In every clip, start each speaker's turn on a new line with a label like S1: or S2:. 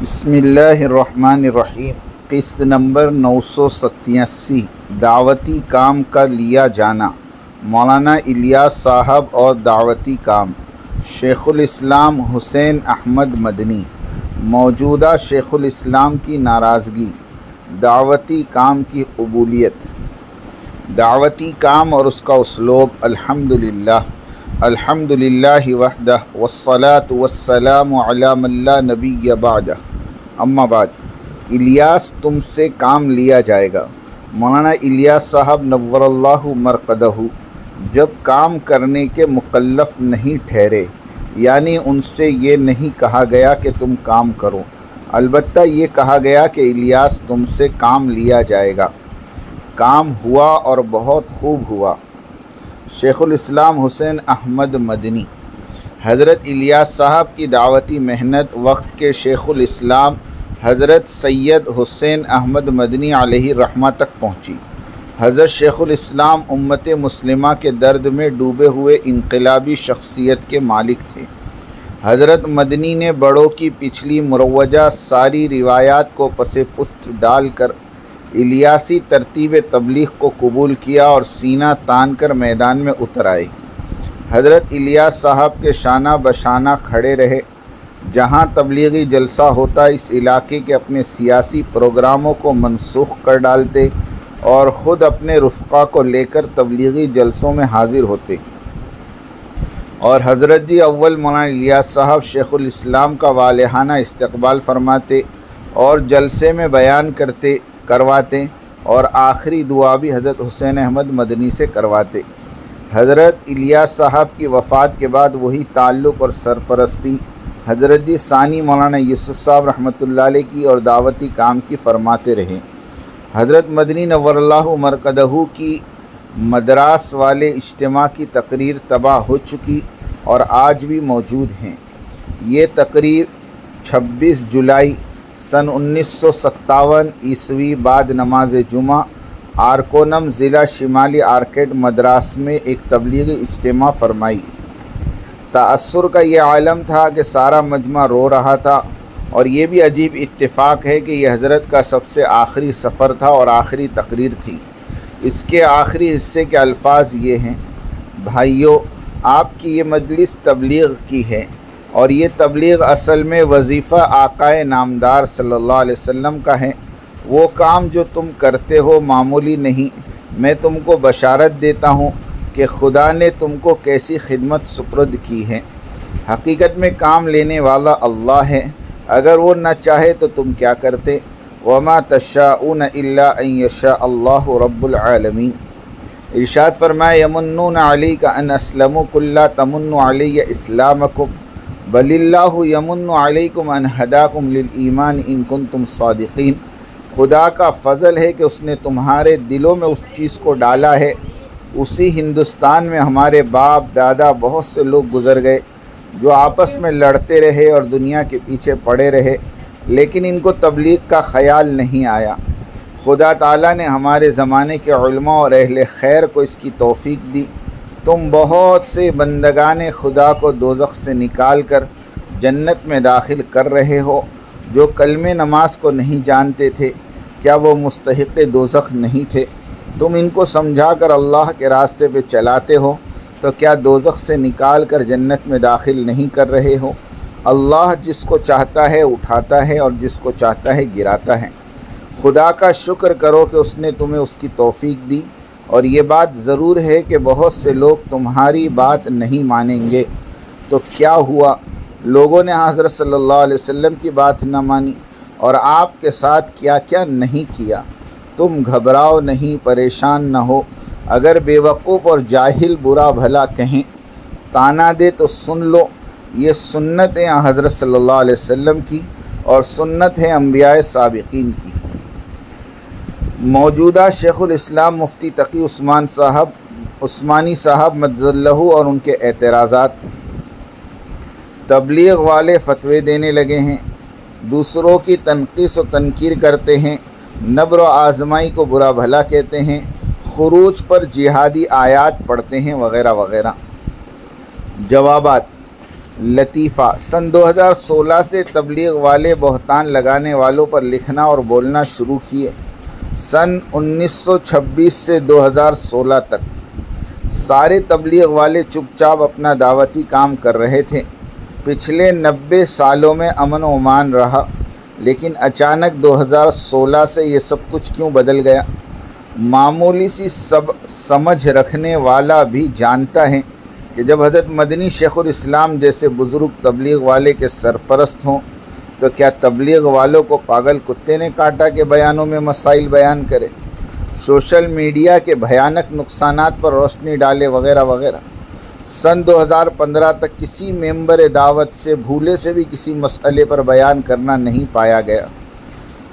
S1: بسم اللہ الرحمن الرحیم۔ قسط نمبر 987 دعوتی کام کا لیا جانا۔ مولانا الیاس صاحب اور دعوتی کام۔ شیخ الاسلام حسین احمد مدنی۔ موجودہ شیخ الاسلام کی ناراضگی۔ دعوتی کام کی قبولیت۔ دعوتی کام اور اس کا اسلوب۔ الحمدللہ وحدہ والصلاة والسلام علی من لا نبی بعدہ، اما بعد۔ الیاس تم سے کام لیا جائے گا۔ مولانا الیاس صاحب نور اللہ مرقدہ جب کام کرنے کے مکلف نہیں ٹھہرے، یعنی ان سے یہ نہیں کہا گیا کہ تم کام کرو، البتہ یہ کہا گیا کہ الیاس تم سے کام لیا جائے گا۔ کام ہوا اور بہت خوب ہوا۔ شیخ الاسلام حسین احمد مدنی۔ حضرت الیاس صاحب کی دعوتی محنت وقت کے شیخ الاسلام حضرت سید حسین احمد مدنی علیہ الرحمہ تک پہنچی۔ حضرت شیخ الاسلام امت مسلمہ کے درد میں ڈوبے ہوئے انقلابی شخصیت کے مالک تھے۔ حضرت مدنی نے بڑوں کی پچھلی مروجہ ساری روایات کو پس پشت ڈال کر الیاسی ترتیب تبلیغ کو قبول کیا اور سینہ تان کر میدان میں اتر آئے۔ حضرت الیاس صاحب کے شانہ بشانہ کھڑے رہے۔ جہاں تبلیغی جلسہ ہوتا اس علاقے کے اپنے سیاسی پروگراموں کو منسوخ کر ڈالتے اور خود اپنے رفقا کو لے کر تبلیغی جلسوں میں حاضر ہوتے، اور حضرت جی اول مولانا الیاس صاحب شیخ الاسلام کا والہانہ استقبال فرماتے اور جلسے میں بیان کرواتے اور آخری دعا بھی حضرت حسین احمد مدنی سے کرواتے۔ حضرت الیاس صاحب کی وفات کے بعد وہی تعلق اور سرپرستی حضرت جی ثانی مولانا یوسف صاحب رحمۃ اللہ علیہ کی اور دعوتی کام کی فرماتے رہے۔ حضرت مدنی نور اللہ مرقدہ کی مدراس والے اجتماع کی تقریر طبع ہو چکی اور آج بھی موجود ہیں۔ یہ تقریر 26 جولائی سن 1957 عیسوی بعد نماز جمعہ آرکونم ضلع شمالی آرکیڈ مدراس میں ایک تبلیغی اجتماع فرمائی۔ تأثر کا یہ عالم تھا کہ سارا مجمع رو رہا تھا، اور یہ بھی عجیب اتفاق ہے کہ یہ حضرت کا سب سے آخری سفر تھا اور آخری تقریر تھی۔ اس کے آخری حصے کے الفاظ یہ ہیں: بھائیو، آپ کی یہ مجلس تبلیغ کی ہے، اور یہ تبلیغ اصل میں وظیفہ آقائے نامدار صلی اللہ علیہ وسلم کا ہے۔ وہ کام جو تم کرتے ہو معمولی نہیں۔ میں تم کو بشارت دیتا ہوں کہ خدا نے تم کو کیسی خدمت سپرد کی ہے۔ حقیقت میں کام لینے والا اللہ ہے، اگر وہ نہ چاہے تو تم کیا کرتے؟ وما تشاءون الا ان یشاء اللہ رب العالمین۔ ارشاد فرمائے: یمنون علیک ان اسلموا قل لا تمنوا علی اسلامکم بل اللہ یمن علیکم ان ہداکم للایمان ان کنتم صادقین۔ خدا کا فضل ہے کہ اس نے تمہارے دلوں میں اس چیز کو ڈالا ہے۔ اسی ہندوستان میں ہمارے باپ دادا بہت سے لوگ گزر گئے جو آپس میں لڑتے رہے اور دنیا کے پیچھے پڑے رہے، لیکن ان کو تبلیغ کا خیال نہیں آیا۔ خدا تعالیٰ نے ہمارے زمانے کے علماء اور اہل خیر کو اس کی توفیق دی۔ تم بہت سے بندگان خدا کو دوزخ سے نکال کر جنت میں داخل کر رہے ہو۔ جو کلمہ نماز کو نہیں جانتے تھے، کیا وہ مستحق دوزخ نہیں تھے؟ تم ان کو سمجھا کر اللہ کے راستے پہ چلاتے ہو، تو کیا دوزخ سے نکال کر جنت میں داخل نہیں کر رہے ہو؟ اللہ جس کو چاہتا ہے اٹھاتا ہے اور جس کو چاہتا ہے گراتا ہے۔ خدا کا شکر کرو کہ اس نے تمہیں اس کی توفیق دی، اور یہ بات ضرور ہے کہ بہت سے لوگ تمہاری بات نہیں مانیں گے۔ تو کیا ہوا؟ لوگوں نے حضرت صلی اللہ علیہ وسلم کی بات نہ مانی، اور آپ کے ساتھ کیا کیا نہیں کیا۔ تم گھبراؤ نہیں، پریشان نہ ہو۔ اگر بے وقوف اور جاہل برا بھلا کہیں، تانا دے تو سن لو۔ یہ سنت ہے حضرت صلی اللہ علیہ وسلم کی، اور سنت ہے انبیاء سابقین کی۔ موجودہ شیخ الاسلام مفتی تقی عثمانی صاحب مدد اللہ اور ان کے اعتراضات۔ تبلیغ والے فتوے دینے لگے ہیں، دوسروں کی تنقیص و تنکیر کرتے ہیں، نبر و آزمائی کو برا بھلا کہتے ہیں، خروج پر جہادی آیات پڑھتے ہیں، وغیرہ وغیرہ۔ جوابات: لطیفہ، سن 2016 سے تبلیغ والے بہتان لگانے والوں پر لکھنا اور بولنا شروع کیے۔ سن 1926 سے 2016 تک سارے تبلیغ والے چپ چاپ اپنا دعوتی کام کر رہے تھے۔ پچھلے 90 سالوں میں امن و امان رہا، لیکن اچانک 2016 سے یہ سب کچھ کیوں بدل گیا؟ معمولی سی سمجھ رکھنے والا بھی جانتا ہے کہ جب حضرت مدنی شیخ الاسلام جیسے بزرگ تبلیغ والے کے سرپرست ہوں تو کیا تبلیغ والوں کو پاگل کتے نے کاٹا کہ بیانوں میں مسائل بیان کرے، سوشل میڈیا کے بھیانک نقصانات پر روشنی ڈالے وغیرہ وغیرہ۔ سن 2015 تک کسی ممبر دعوت سے بھولے سے بھی کسی مسئلے پر بیان کرنا نہیں پایا گیا۔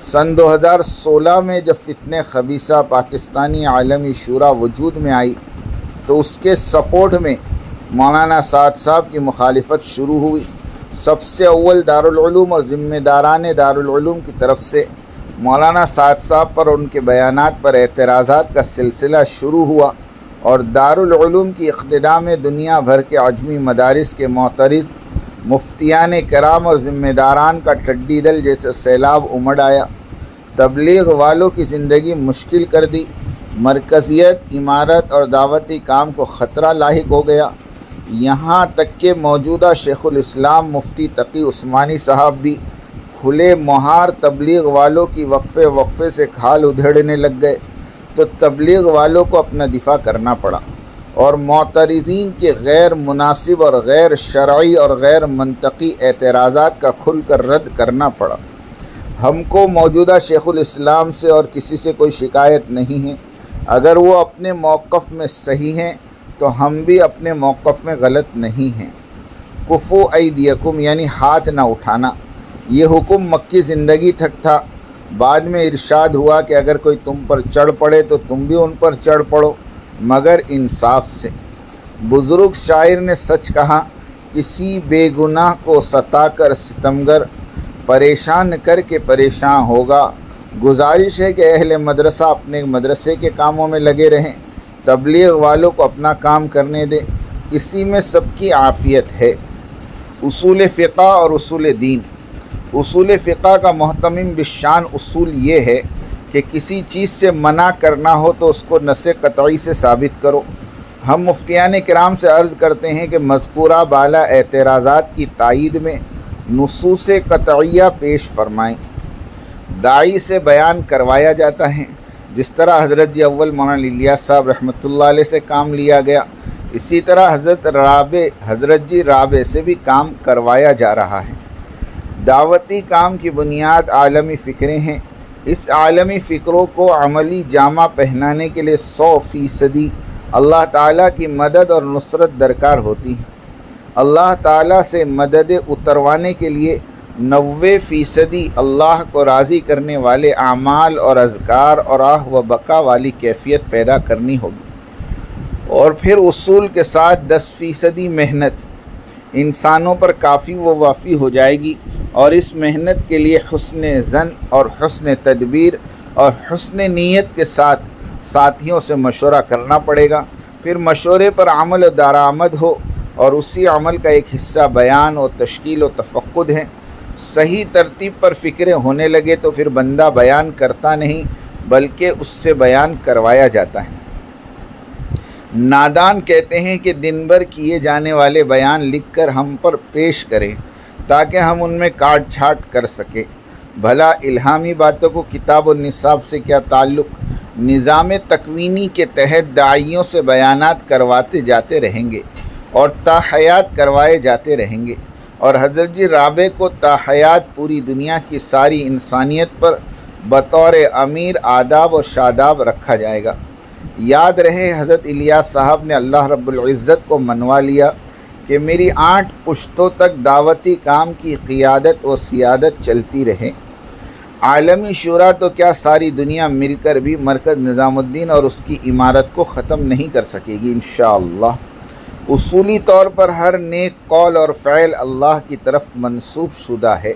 S1: سن 2016 میں جب فتنہ خبیثہ پاکستانی عالمی شورا وجود میں آئی تو اس کے سپورٹ میں مولانا سعد صاحب کی مخالفت شروع ہوئی۔ سب سے اول دارالعلوم اور ذمہ داران دارالعلوم کی طرف سے مولانا سعد صاحب پر اور ان کے بیانات پر اعتراضات کا سلسلہ شروع ہوا، اور دارالعلوم کی اقتداء میں دنیا بھر کے عجمی مدارس کے معترض مفتیان کرام اور ذمہ داران کا ٹڈی دل جیسے سیلاب امڑ آیا، تبلیغ والوں کی زندگی مشکل کر دی، مرکزیت، امارت اور دعوتی کام کو خطرہ لاحق ہو گیا۔ یہاں تک کہ موجودہ شیخ الاسلام مفتی تقی عثمانی صاحب بھی کھلے مہار تبلیغ والوں کی وقفے سے کھال ادھیڑنے لگ گئے، تو تبلیغ والوں کو اپنا دفاع کرنا پڑا اور معترضین کے غیر مناسب اور غیر شرعی اور غیر منطقی اعتراضات کا کھل کر رد کرنا پڑا۔ ہم کو موجودہ شیخ الاسلام سے اور کسی سے کوئی شکایت نہیں ہے، اگر وہ اپنے موقف میں صحیح ہیں تو ہم بھی اپنے موقف میں غلط نہیں ہیں۔ کفو ایدیکم یعنی ہاتھ نہ اٹھانا، یہ حکم مکی زندگی تک تھا، بعد میں ارشاد ہوا کہ اگر کوئی تم پر چڑھ پڑے تو تم بھی ان پر چڑھ پڑو، مگر انصاف سے۔ بزرگ شاعر نے سچ کہا، کسی بے گناہ کو ستا کر ستمگر پریشان کر کے پریشان ہوگا۔ گزارش ہے کہ اہل مدرسہ اپنے مدرسے کے کاموں میں لگے رہیں، تبلیغ والوں کو اپنا کام کرنے دیں، اسی میں سب کی عافیت ہے۔ اصول فقہ اور اصول دین۔ اصول فقہ کا محتمم بالشان اصول یہ ہے کہ کسی چیز سے منع کرنا ہو تو اس کو نص قطعی سے ثابت کرو۔ ہم مفتیان کرام سے عرض کرتے ہیں کہ مذکورہ بالا اعتراضات کی تائید میں نصوص قطعیہ پیش فرمائیں۔ داعی سے بیان کروایا جاتا ہے، جس طرح حضرت جی اول مولانا الیاس صاحب رحمۃ اللہ علیہ سے کام لیا گیا، اسی طرح حضرت جی رابع سے بھی کام کروایا جا رہا ہے۔ دعوتی کام کی بنیاد عالمی فکریں ہیں۔ اس عالمی فکروں کو عملی جامہ پہنانے کے لیے 100% اللہ تعالیٰ کی مدد اور نصرت درکار ہوتی ہے۔ اللہ تعالیٰ سے مدد اتروانے کے لیے 90% اللہ کو راضی کرنے والے اعمال اور اذکار اور آہ و بقا والی کیفیت پیدا کرنی ہوگی، اور پھر اصول کے ساتھ 10% محنت انسانوں پر کافی و وافی ہو جائے گی، اور اس محنت کے لیے حسن ظن اور حسن تدبیر اور حسن نیت کے ساتھ ساتھیوں سے مشورہ کرنا پڑے گا۔ پھر مشورے پر عمل و درآمد ہو، اور اسی عمل کا ایک حصہ بیان و تشکیل و تفقد ہے۔ صحیح ترتیب پر فکریں ہونے لگے تو پھر بندہ بیان کرتا نہیں بلکہ اس سے بیان کروایا جاتا ہے۔ نادان کہتے ہیں کہ دن بھر کیے جانے والے بیان لکھ کر ہم پر پیش کریں تاکہ ہم ان میں کاٹ چھانٹ کر سکیں۔ بھلا الہامی باتوں کو کتاب و نصاب سے کیا تعلق؟ نظام تکوینی کے تحت داعیوں سے بیانات کرواتے جاتے رہیں گے اور تاحیات کروائے جاتے رہیں گے، اور حضرت جی رابع کو تاحیات پوری دنیا کی ساری انسانیت پر بطور امیر آداب و شاداب رکھا جائے گا۔ یاد رہے حضرت الیاس صاحب نے اللہ رب العزت کو منوا لیا کہ میری 8 پشتوں تک دعوتی کام کی قیادت و سیادت چلتی رہے۔ عالمی شورا تو کیا ساری دنیا مل کر بھی مرکز نظام الدین اور اس کی عمارت کو ختم نہیں کر سکے گی انشاءاللہ۔ اصولی طور پر ہر نیک قول اور فعل اللہ کی طرف منسوب شدہ ہے۔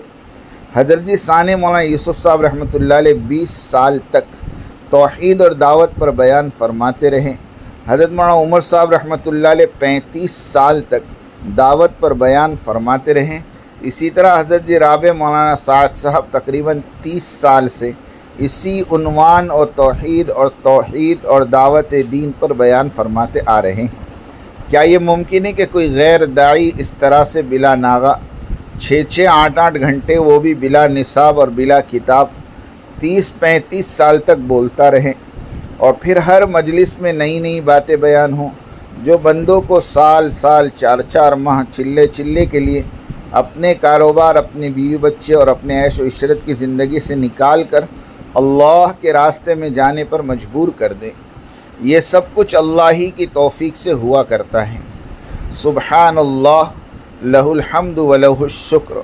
S1: حضرت جی ثانی مولانا یوسف صاحب رحمۃ اللہ علیہ 20 سال تک توحید اور دعوت پر بیان فرماتے رہے۔ حضرت مولانا عمر صاحب رحمۃ اللہ علیہ 35 سال تک دعوت پر بیان فرماتے رہیں۔ اسی طرح حضرت جی رابع مولانا سعد صاحب تقریباً 30 سال سے اسی عنوان اور توحید اور دعوت دین پر بیان فرماتے آ رہے ہیں۔ کیا یہ ممکن ہے کہ کوئی غیر داعی اس طرح سے بلا ناغہ 6 8 گھنٹے، وہ بھی بلا نصاب اور بلا کتاب، 30 35 سال تک بولتا رہے اور پھر ہر مجلس میں نئی باتیں بیان ہوں، جو بندوں کو سال 4 ماہ چلے کے لیے اپنے کاروبار، اپنے بیوی بچے اور اپنے عیش و عشرت کی زندگی سے نکال کر اللہ کے راستے میں جانے پر مجبور کر دے؟ یہ سب کچھ اللہ ہی کی توفیق سے ہوا کرتا ہے۔ سبحان اللہ، لہ الحمد و لہ الشکر۔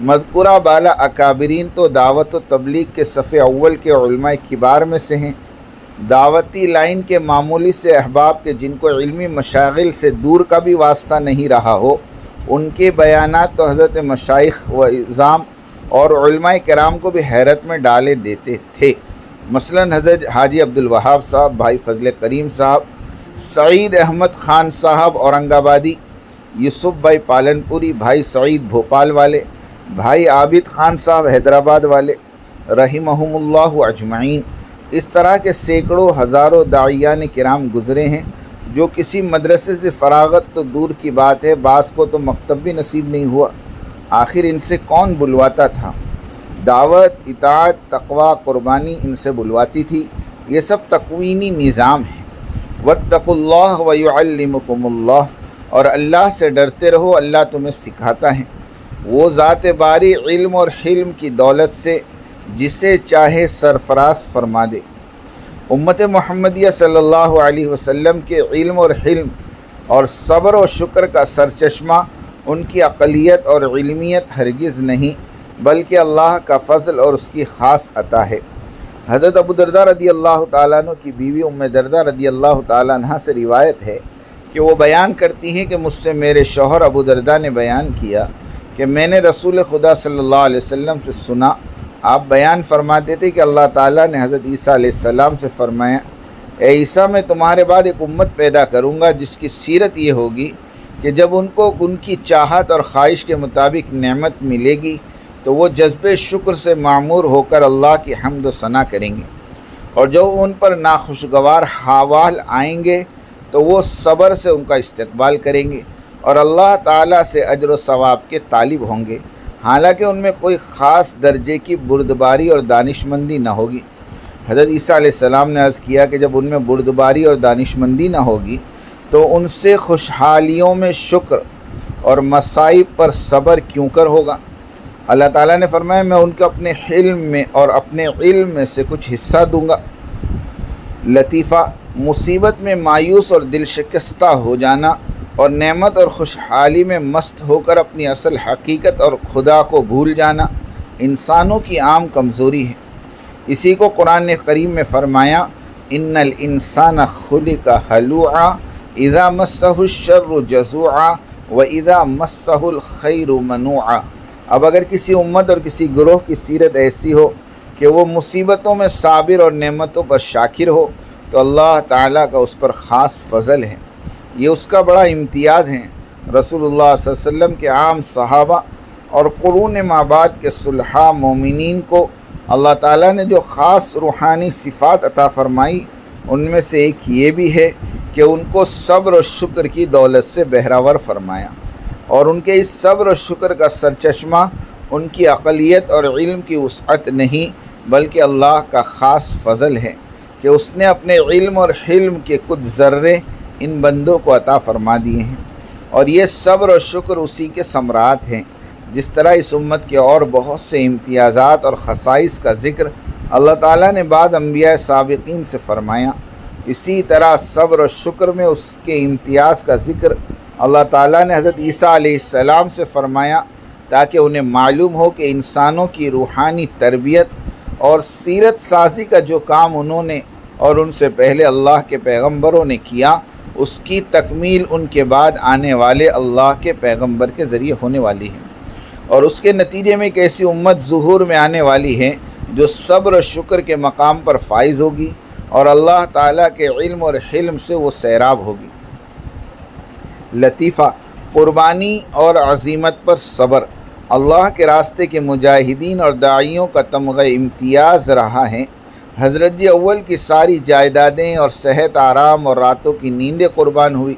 S1: مذکورہ بالا اکابرین تو دعوت و تبلیغ کے صف اول کے علماء کبار میں سے ہیں۔ دعوتی لائن کے معمولی سے احباب کے جن کو علمی مشاغل سے دور کا بھی واسطہ نہیں رہا ہو، ان کے بیانات تو حضرت مشائخ و اعظام اور علماء کرام کو بھی حیرت میں ڈالے دیتے تھے۔ مثلا حضرت حاجی عبدالوہاب صاحب، بھائی فضل کریم صاحب، سعید احمد خان صاحب اورنگ آبادی، یوسف بھائی پالن پوری، بھائی سعید بھوپال والے، بھائی عابد خان صاحب حیدرآباد والے، رحمہم اللہ اجمعین۔ اس طرح کے سینکڑوں ہزاروں داعیان کرام گزرے ہیں، جو کسی مدرسے سے فراغت تو دور کی بات ہے، بعض کو تو مکتب بھی نصیب نہیں ہوا۔ آخر ان سے کون بلواتا تھا؟ دعوت، اطاعت، تقوی، قربانی ان سے بلواتی تھی۔ یہ سب تکوینی نظام ہے۔ واتقوا اللہ ویعلمکم اللہ، اور اللہ سے ڈرتے رہو، اللہ تمہیں سکھاتا ہے۔ وہ ذات باری علم اور حلم کی دولت سے جسے چاہے سرفراز فرما دے۔ امت محمدیہ صلی اللہ علیہ وسلم کے علم اور حلم اور صبر و شکر کا سرچشمہ ان کی عقلیت اور علمیت ہرگز نہیں، بلکہ اللہ کا فضل اور اس کی خاص عطا ہے۔ حضرت ابو درداء رضی اللہ تعالیٰ عنہ کی بیوی ام درداء رضی اللہ تعالیٰ عنہ سے روایت ہے کہ وہ بیان کرتی ہیں کہ مجھ سے میرے شوہر ابو درداء نے بیان کیا کہ میں نے رسول خدا صلی اللہ علیہ وسلم سے سنا، آپ بیان فرماتے تھے کہ اللہ تعالیٰ نے حضرت عیسیٰ علیہ السلام سے فرمایا، اے عیسیٰ، میں تمہارے بعد ایک امت پیدا کروں گا جس کی سیرت یہ ہوگی کہ جب ان کو ان کی چاہت اور خواہش کے مطابق نعمت ملے گی تو وہ جذبِ شکر سے معمور ہو کر اللہ کی حمد و ثنا کریں گے، اور جو ان پر ناخوشگوار حوال آئیں گے تو وہ صبر سے ان کا استقبال کریں گے اور اللہ تعالیٰ سے اجر و ثواب کے طالب ہوں گے، حالانکہ ان میں کوئی خاص درجے کی بردباری اور دانشمندی نہ ہوگی۔ حضرت عیسیٰ علیہ السلام نے عرض کیا کہ جب ان میں بردباری اور دانشمندی نہ ہوگی تو ان سے خوشحالیوں میں شکر اور مصائب پر صبر کیوں کر ہوگا؟ اللہ تعالیٰ نے فرمایا، میں ان کو اپنے حلم میں اور اپنے علم میں سے کچھ حصہ دوں گا۔ لطیفہ، مصیبت میں مایوس اور دل شکستہ ہو جانا اور نعمت اور خوشحالی میں مست ہو کر اپنی اصل حقیقت اور خدا کو بھول جانا انسانوں کی عام کمزوری ہے۔ اسی کو قرآن کریم میں فرمایا، ان الانسان خلق ہلوعا اذا مسہ الشر جزوعا واذا مسہ الخیر منوعا۔ اب اگر کسی امت اور کسی گروہ کی سیرت ایسی ہو کہ وہ مصیبتوں میں صابر اور نعمتوں پر شاکر ہو تو اللہ تعالیٰ کا اس پر خاص فضل ہے، یہ اس کا بڑا امتیاز ہے۔ رسول اللہ صلی اللہ علیہ وسلم کے عام صحابہ اور قرون ما بعد کے صلحاء مومنین کو اللہ تعالیٰ نے جو خاص روحانی صفات عطا فرمائی، ان میں سے ایک یہ بھی ہے کہ ان کو صبر و شکر کی دولت سے بہراور فرمایا، اور ان کے اس صبر و شکر کا سرچشمہ ان کی عقلیت اور علم کی وسعت نہیں، بلکہ اللہ کا خاص فضل ہے کہ اس نے اپنے علم اور حلم کے کچھ ذرے ان بندوں کو عطا فرما دیے ہیں، اور یہ صبر و شکر اسی کے ثمرات ہیں۔ جس طرح اس امت کے اور بہت سے امتیازات اور خصائص کا ذکر اللہ تعالیٰ نے بعض انبیاء سابقین سے فرمایا، اسی طرح صبر و شکر میں اس کے امتیاز کا ذکر اللہ تعالیٰ نے حضرت عیسیٰ علیہ السلام سے فرمایا، تاکہ انہیں معلوم ہو کہ انسانوں کی روحانی تربیت اور سیرت سازی کا جو کام انہوں نے اور ان سے پہلے اللہ کے پیغمبروں نے کیا، اس کی تکمیل ان کے بعد آنے والے اللہ کے پیغمبر کے ذریعے ہونے والی ہے، اور اس کے نتیجے میں ایک ایسی امت ظہور میں آنے والی ہے جو صبر و شکر کے مقام پر فائز ہوگی اور اللہ تعالیٰ کے علم اور حلم سے وہ سیراب ہوگی۔ لطیفہ، قربانی اور عزیمت پر صبر اللہ کے راستے کے مجاہدین اور داعیوں کا تمغہ امتیاز رہا ہے۔ حضرت جی اول کی ساری جائیدادیں اور صحت آرام اور راتوں کی نیندیں قربان ہوئی۔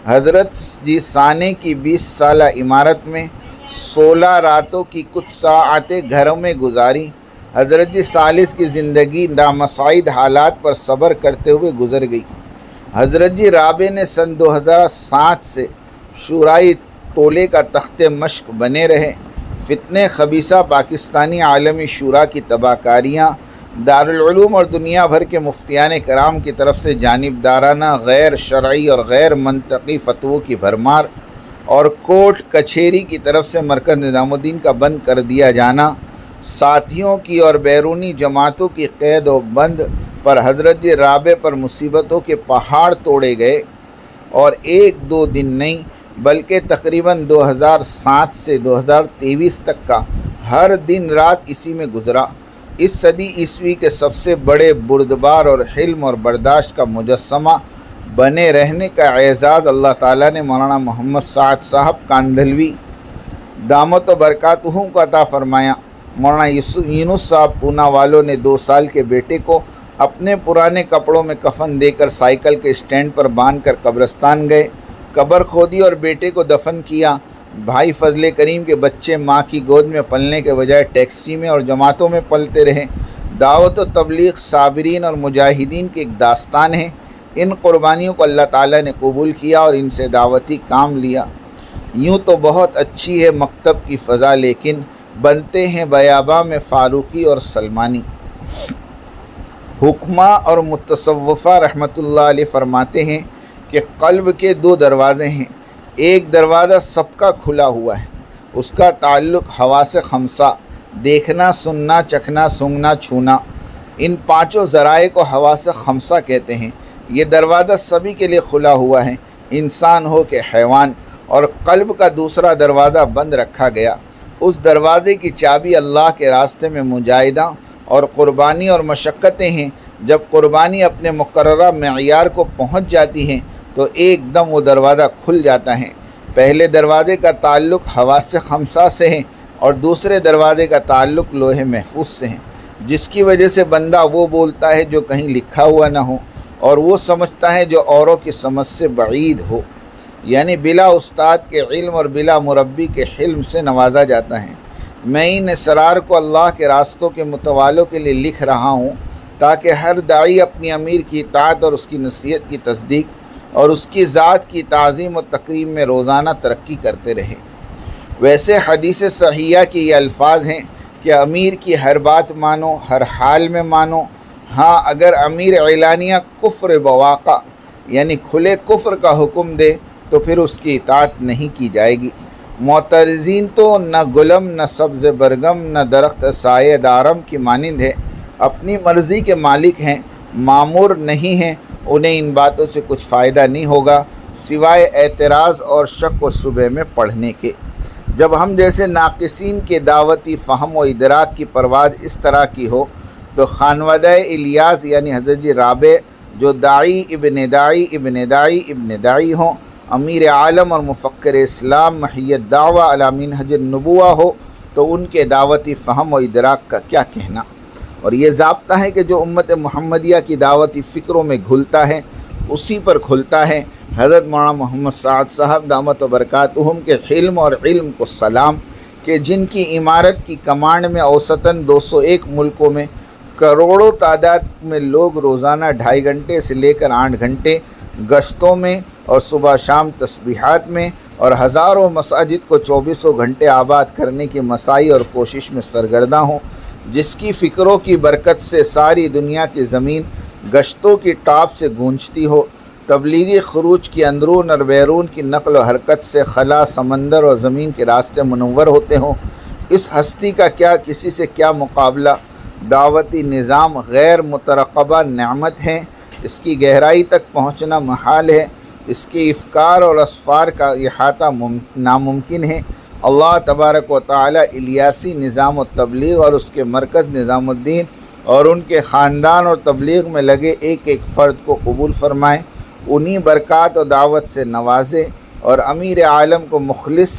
S1: حضرت جی ثانی کی 20 سالہ عمارت میں 16 راتوں کی کچھ ساعتیں گھروں میں گزاری۔ حضرت جی ثالث کی زندگی نامساعد حالات پر صبر کرتے ہوئے گزر گئی۔ حضرت جی رابع نے سن 2007 سے شورائی ٹولے کا تخت مشق بنے رہے۔ فتنہ خبیثہ پاکستانی عالمی شورا کی تباہ کاریاں، دارالعلوم اور دنیا بھر کے مفتیان کرام کی طرف سے جانبدارانہ غیر شرعی اور غیر منطقی فتووں کی بھرمار، اور کورٹ کچہری کی طرف سے مرکز نظام الدین کا بند کر دیا جانا، ساتھیوں کی اور بیرونی جماعتوں کی قید و بند پر حضرت جی رابع پر مصیبتوں کے پہاڑ توڑے گئے، اور ایک دو دن نہیں بلکہ تقریباً 2007 سے 2023 تک کا ہر دن رات اسی میں گزرا۔ اس صدی عیسوی کے سب سے بڑے بردبار اور حلم اور برداشت کا مجسمہ بنے رہنے کا اعزاز اللہ تعالیٰ نے مولانا محمد سعد صاحب کاندھلوی دامت و برکاتہم کو عطا فرمایا۔ مولانا یونس صاحب پونا والوں نے 2 سال کے بیٹے کو اپنے پرانے کپڑوں میں کفن دے کر سائیکل کے اسٹینڈ پر باندھ کر قبرستان گئے، قبر کھودی اور بیٹے کو دفن کیا۔ بھائی فضل کریم کے بچے ماں کی گود میں پلنے کے بجائے ٹیکسی میں اور جماعتوں میں پلتے رہے۔ دعوت و تبلیغ صابرین اور مجاہدین کی ایک داستان ہے۔ ان قربانیوں کو اللہ تعالیٰ نے قبول کیا اور ان سے دعوتی کام لیا۔ یوں تو بہت اچھی ہے مکتب کی فضا، لیکن بنتے ہیں بیاباں میں فاروقی اور سلمانی۔ حکمہ اور متصوفہ رحمۃ اللہ علیہ فرماتے ہیں کہ قلب کے 2 دروازے ہیں۔ ایک دروازہ سب کا کھلا ہوا ہے، اس کا تعلق حواس خمسہ، دیکھنا، سننا، چکھنا، سونگھنا، چھونا۔ ان 5 ذرائع کو حواس خمسہ کہتے ہیں۔ یہ دروازہ سبھی کے لیے کھلا ہوا ہے، انسان ہو کہ حیوان، اور قلب کا دوسرا دروازہ بند رکھا گیا۔ اس دروازے کی چابی اللہ کے راستے میں مجاہدہ اور قربانی اور مشقتیں ہیں۔ جب قربانی اپنے مقررہ معیار کو پہنچ جاتی ہیں تو ایک دم وہ دروازہ کھل جاتا ہے۔ پہلے دروازے کا تعلق حواس خمسہ سے ہے اور دوسرے دروازے کا تعلق لوح محفوظ سے ہے، جس کی وجہ سے بندہ وہ بولتا ہے جو کہیں لکھا ہوا نہ ہو، اور وہ سمجھتا ہے جو اوروں کی سمجھ سے بعید ہو، یعنی بلا استاد کے علم اور بلا مربی کے حلم سے نوازا جاتا ہے۔ میں ان اسرار کو اللہ کے راستوں کے متوالوں کے لیے لکھ رہا ہوں تاکہ ہر داعی اپنی امیر کی اطاعت اور اس کی نصیحت کی تصدیق اور اس کی ذات کی تعظیم و تکریم میں روزانہ ترقی کرتے رہے۔ ویسے حدیث صحیحہ کے یہ الفاظ ہیں کہ امیر کی ہر بات مانو، ہر حال میں مانو۔ ہاں، اگر امیر اعلانیہ کفر بواقع یعنی کھلے کفر کا حکم دے تو پھر اس کی اطاعت نہیں کی جائے گی۔ معترضین تو نہ گلم، نہ سبز برگم، نہ درخت سایہ دارم کی مانند ہے، اپنی مرضی کے مالک ہیں، مامور نہیں ہیں۔ انہیں ان باتوں سے کچھ فائدہ نہیں ہوگا سوائے اعتراض اور شک و شبہ میں پڑھنے کے۔ جب ہم جیسے ناقصین کے دعوتی فہم و ادراک کی پرواز اس طرح کی ہو تو خانوادہ الیاس یعنی حضرت جی رابع جو داعی ابن داعی ابن داعی ابن داعی ہوں، امیر عالم اور مفکر اسلام محی الدعوہ علی منہج النبوہ ہو، تو ان کے دعوتی فہم و ادراک کا کیا کہنا۔ اور یہ ضابطہ ہے کہ جو امت محمدیہ کی دعوتی فکروں میں گھلتا ہے اسی پر کھلتا ہے۔ حضرت مولانا محمد سعد صاحب دامت و برکاتہم کے حلم اور علم کو سلام، کہ جن کی عمارت کی کمانڈ میں اوسطاً 201 ملکوں میں کروڑوں تعداد میں لوگ روزانہ 2.5 گھنٹے سے لے کر 8 گھنٹے گشتوں میں اور صبح شام تسبیحات میں اور ہزاروں مساجد کو 24 گھنٹے آباد کرنے کی مساعی اور کوشش میں سرگرداں ہوں، جس کی فکروں کی برکت سے ساری دنیا کی زمین گشتوں کی ٹاپ سے گونجتی ہو، تبلیغی خروج کی اندرون اور بیرون کی نقل و حرکت سے خلا، سمندر اور زمین کے راستے منور ہوتے ہوں، اس ہستی کا کیا کسی سے کیا مقابلہ۔ دعوتی نظام غیر مترقبہ نعمت ہے، اس کی گہرائی تک پہنچنا محال ہے، اس کے افکار اور اسفار کا احاطہ ناممکن ہے۔ اللہ تبارک و تعالی الیاسی نظام و تبلیغ اور اس کے مرکز نظام الدین اور ان کے خاندان اور تبلیغ میں لگے ایک ایک فرد کو قبول فرمائے، انہی برکات و دعوت سے نوازے اور امیر عالم کو مخلص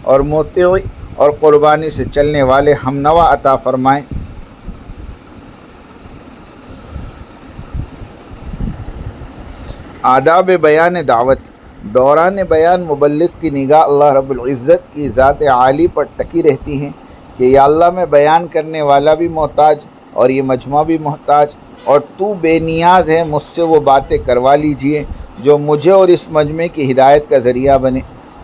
S1: اور مطیع اور قربانی سے چلنے والے ہمنوا عطا فرمائیں۔ آداب بیان دعوت۔ دوران بیان مبلغ کی نگاہ اللہ رب العزت کی ذات عالی پر ٹکی رہتی ہیں کہ یا اللہ میں بیان کرنے والا بھی محتاج اور یہ مجمع بھی محتاج، اور تو بے نیاز ہے، مجھ سے وہ باتیں کروا لیجئے جو مجھے اور اس مجمع کی ہدایت کا ذریعہ بنے،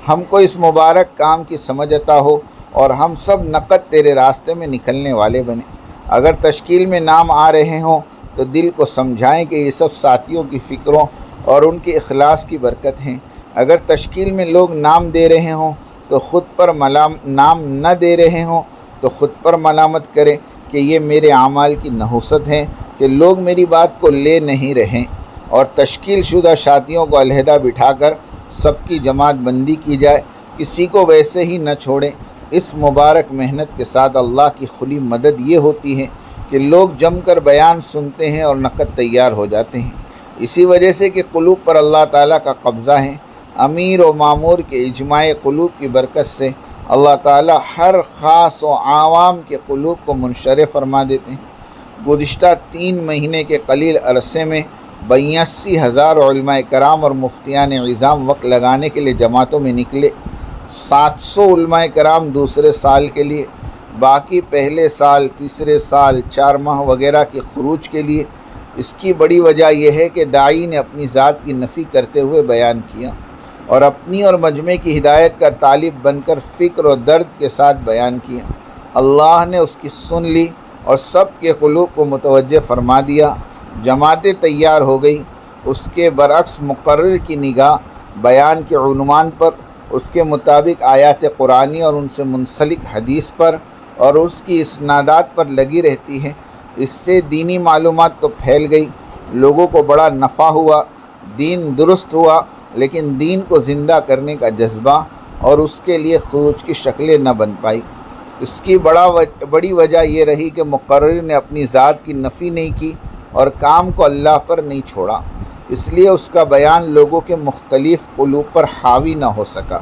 S1: ہم کو اس مبارک کام کی سمجھ عطا ہو اور ہم سب نقد تیرے راستے میں نکلنے والے بنے۔ اگر تشکیل میں نام آ رہے ہوں تو دل کو سمجھائیں کہ یہ سب ساتھیوں کی فکروں اور ان کے اخلاص کی برکت ہیں۔ اگر تشکیل میں لوگ نام دے رہے ہوں تو خود پر نام نہ دے رہے ہوں تو خود پر ملامت کریں کہ یہ میرے اعمال کی نحوست ہے کہ لوگ میری بات کو لے نہیں رہے، اور تشکیل شدہ ساتھیوں کو علیحدہ بٹھا کر سب کی جماعت بندی کی جائے، کسی کو ویسے ہی نہ چھوڑیں۔ اس مبارک محنت کے ساتھ اللہ کی کھلی مدد یہ ہوتی ہے کہ لوگ جم کر بیان سنتے ہیں اور نقد تیار ہو جاتے ہیں، اسی وجہ سے کہ قلوب پر اللہ تعالیٰ کا قبضہ ہے۔ امیر و مامور کے اجماع قلوب کی برکت سے اللہ تعالیٰ ہر خاص و عوام کے قلوب کو منشرح فرما دیتے ہیں۔ گزشتہ 3 مہینے کے قلیل عرصے میں 82,000 علماء کرام اور مفتیان عظام وقت لگانے کے لیے جماعتوں میں نکلے۔ 700 علماء کرام دوسرے سال کے لیے، باقی پہلے سال، تیسرے سال، 4 ماہ وغیرہ کے خروج کے لیے۔ اس کی بڑی وجہ یہ ہے کہ داعی نے اپنی ذات کی نفی کرتے ہوئے بیان کیا اور اپنی اور مجمع کی ہدایت کا طالب بن کر فکر و درد کے ساتھ بیان کیا۔ اللہ نے اس کی سن لی اور سب کے قلوب کو متوجہ فرما دیا۔ جماعتیں تیار ہو گئی۔ اس کے برعکس مقرر کی نگاہ بیان کے عنوان پر، اس کے مطابق آیات قرآنی اور ان سے منسلک حدیث پر اور اس کی اسنادات پر لگی رہتی ہے۔ اس سے دینی معلومات تو پھیل گئی، لوگوں کو بڑا نفع ہوا، دین درست ہوا، لیکن دین کو زندہ کرنے کا جذبہ اور اس کے لیے خروج کی شکلیں نہ بن پائی۔ اس کی بڑی وجہ یہ رہی کہ مقرر نے اپنی ذات کی نفی نہیں کی اور کام کو اللہ پر نہیں چھوڑا، اس لیے اس کا بیان لوگوں کے مختلف قلوب پر حاوی نہ ہو سکا۔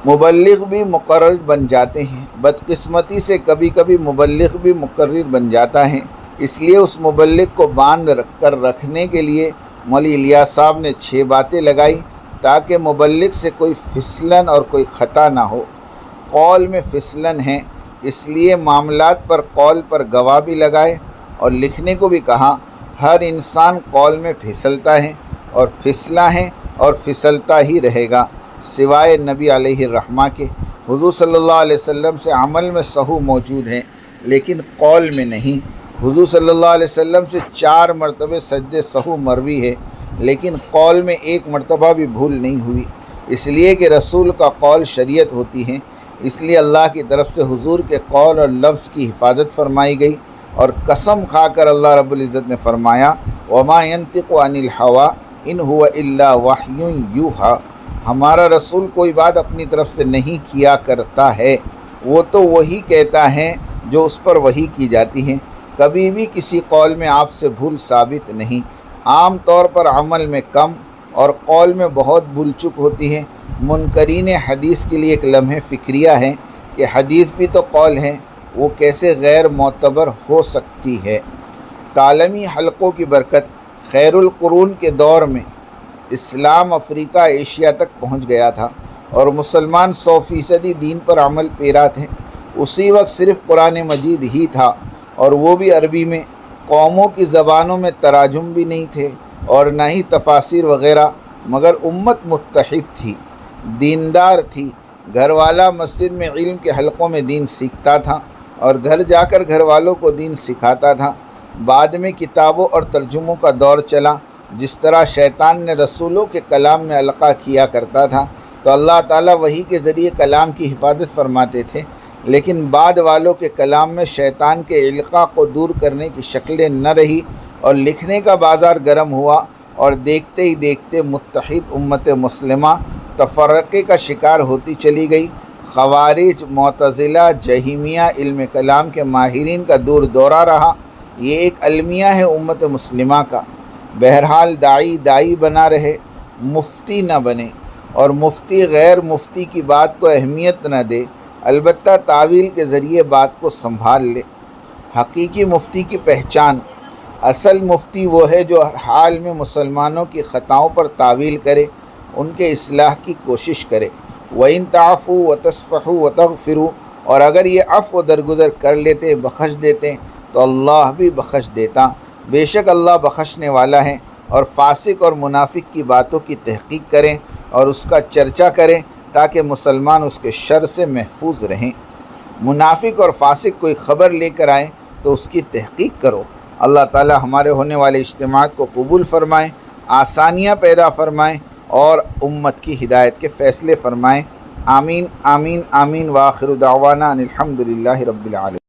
S1: مبلغ بھی مقرر بن جاتے ہیں، بدقسمتی سے کبھی کبھی مبلغ بھی مقرر بن جاتا ہے، اس لیے اس مبلغ کو باندھ کر رکھنے کے لیے مولوی الیاس صاحب نے 6 باتیں لگائی تاکہ مبلغ سے کوئی پھسلن اور کوئی خطا نہ ہو۔ قول میں پھسلن ہے، اس لیے معاملات پر قول پر گواہ بھی لگائے، اور لکھنے کو بھی کہا ہر انسان قول میں پھسلتا ہے اور پھسلا ہے اور پھسلتا ہی رہے گا، سوائے نبی علیہ الرحمہ کے۔ حضور صلی اللہ علیہ وسلم سے عمل میں سہو موجود ہے لیکن قول میں نہیں۔ حضور صلی اللہ علیہ وسلم سے 4 مرتبہ سجدے سہو مروی ہے لیکن قول میں 1 مرتبہ بھی بھول نہیں ہوئی، اس لیے کہ رسول کا قول شریعت ہوتی ہے، اس لیے اللہ کی طرف سے حضور کے قول اور لفظ کی حفاظت فرمائی گئی، اور قسم کھا کر اللہ رب العزت نے فرمایا وَمَا يَنطِقُ عَنِ الْهَوَىٰ إِنْ هُوَ إِلَّا وَحْيٌ يُوحَىٰ۔ ہمارا رسول کوئی بات اپنی طرف سے نہیں کیا کرتا ہے، وہ تو وہی کہتا ہے جو اس پر وحی کی جاتی ہے، کبھی بھی کسی قول میں آپ سے بھول ثابت نہیں۔ عام طور پر عمل میں کم اور قول میں بہت بھول چک ہوتی ہے۔ منکرین حدیث کے لیے ایک لمحہ فکریہ ہے کہ حدیث بھی تو قول ہے، وہ کیسے غیر معتبر ہو سکتی ہے۔ تعلیمی حلقوں کی برکت۔ خیر القرون کے دور میں اسلام افریقہ ایشیا تک پہنچ گیا تھا اور مسلمان 100% دین پر عمل پیرا تھے۔ اسی وقت صرف قرآن مجید ہی تھا اور وہ بھی عربی میں، قوموں کی زبانوں میں تراجم بھی نہیں تھے اور نہ ہی تفاسیر وغیرہ، مگر امت متحد تھی، دیندار تھی۔ گھر والا مسجد میں علم کے حلقوں میں دین سیکھتا تھا اور گھر جا کر گھر والوں کو دین سکھاتا تھا۔ بعد میں کتابوں اور ترجموں کا دور چلا، جس طرح شیطان نے رسولوں کے کلام میں القاء کیا کرتا تھا تو اللہ تعالیٰ وحی کے ذریعے کلام کی حفاظت فرماتے تھے، لیکن بعد والوں کے کلام میں شیطان کے القاء کو دور کرنے کی شکلیں نہ رہی اور لکھنے کا بازار گرم ہوا، اور دیکھتے ہی دیکھتے متحد امت مسلمہ تفرقے کا شکار ہوتی چلی گئی۔ خوارج، معتزلہ، جہمیہ علم کلام کے ماہرین کا دور دورہ رہا۔ یہ ایک المیہ ہے امت مسلمہ کا۔ بہرحال داعی بنا رہے، مفتی نہ بنے، اور مفتی غیر مفتی کی بات کو اہمیت نہ دے، البتہ تعویل کے ذریعے بات کو سنبھال لے۔ حقیقی مفتی کی پہچان، اصل مفتی وہ ہے جو ہر حال میں مسلمانوں کی خطاؤں پر تعویل کرے، ان کے اصلاح کی کوشش کرے۔ وَإِن تَعْفُوا وَتَصْفَحُوا وَتَغْفِرُوا، اور اگر یہ عفو درگزر کر لیتے، بخش دیتے تو اللہ بھی بخش دیتا، بے شک اللہ بخشنے والا ہے۔ اور فاسق اور منافق کی باتوں کی تحقیق کریں اور اس کا چرچا کریں تاکہ مسلمان اس کے شر سے محفوظ رہیں۔ منافق اور فاسق کوئی خبر لے کر آئیں تو اس کی تحقیق کرو۔ اللہ تعالی ہمارے ہونے والے اجتماعات کو قبول فرمائیں، آسانیاں پیدا فرمائیں اور امت کی ہدایت کے فیصلے فرمائیں۔ آمین آمین آمین، وآخر دعوانا ان الحمد للہ رب العالمین۔